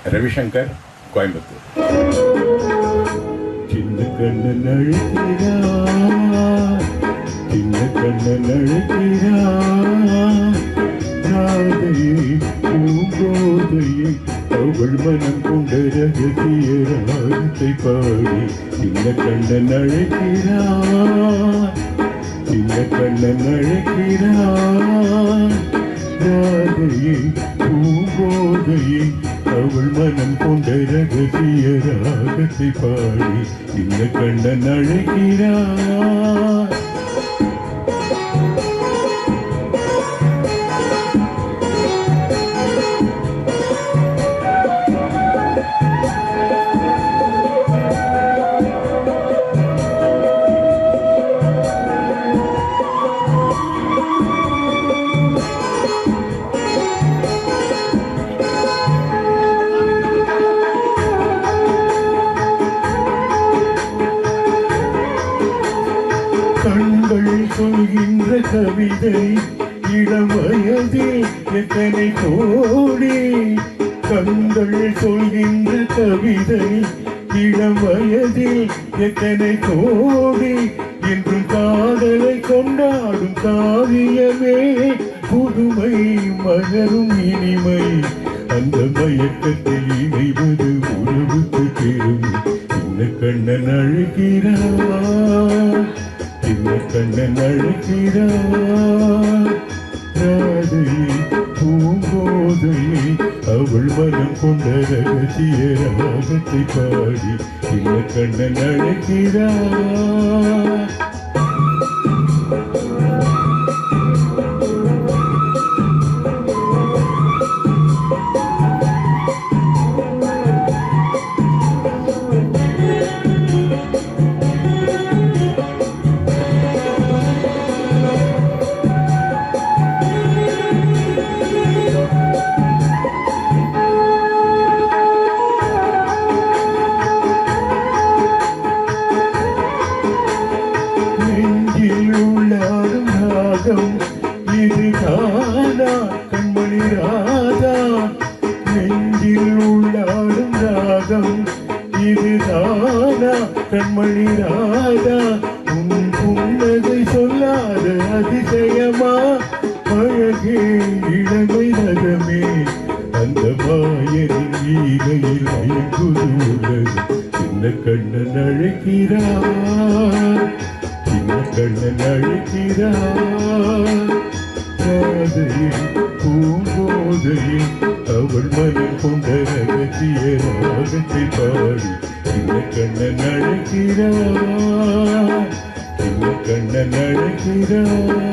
ரவிசங்கர், கோயம்புத்தூர். சின்ன கண்ணன் அழைக்கிறார், சின்ன கண்ணன் அழைக்கிறார், ராதையை பூங்கோதையை அவள் மனம் கொண்ட ரகசிய ராகத்தை பாடி சின்ன கண்ணன் அழைக்கிறார், சின்ன கண்ணன் அழைக்கிறார், ராதையை பூங்கோதையை அவள் மனம் கொண்ட ரகசிய ராகத்தை பாடி சின்ன கண்ணன் அழைக்கிறார். கண்கள் சொல்கின்ற கவிதை இளம் வயதில் எத்தனை கோடி, கண்கள் சொல்கின்ற கவிதை இளம் வயதில் எத்தனை கோடி, என்றும் காதலை கொண்டாடும் காவியமே புதுமை மலரும் இனிமை, அந்த மயக்கத்தில் இணைவது உறவுக்கு பெருமை. சின்ன கண்ணன் அழைக்கிறார், சின்ன கண்ணன் அழைக்கிறார், ராதையை பூங்கோதையை அவள் மனம் கொண்ட ரகசிய ராகத்தை பாடி சின்ன கண்ணன் அழைக்கிறார். இது ராதா கண்மணி ராதா, நெஞ்சில் உள்ளாடும் ராகம் இது ராதா கண்மணி ராதா, உன் புன்னகை சொல்லாத அதிசயமா அழகே இளமை ரகமே, அந்த மாயனின் ஈகையில் மயங்குது உலகம். சின்ன கண்ணன் அழைக்கிறார், சின்ன கண்ணன் அழைக்கிறார், ராதையை பூங்கோதையை அவள் மனம் கொண்ட ரகசிய ராகத்தை பாடி சின்ன கண்ணன் அழைக்கிறார், சின்ன கண்ணன் அழைக்கிறார்.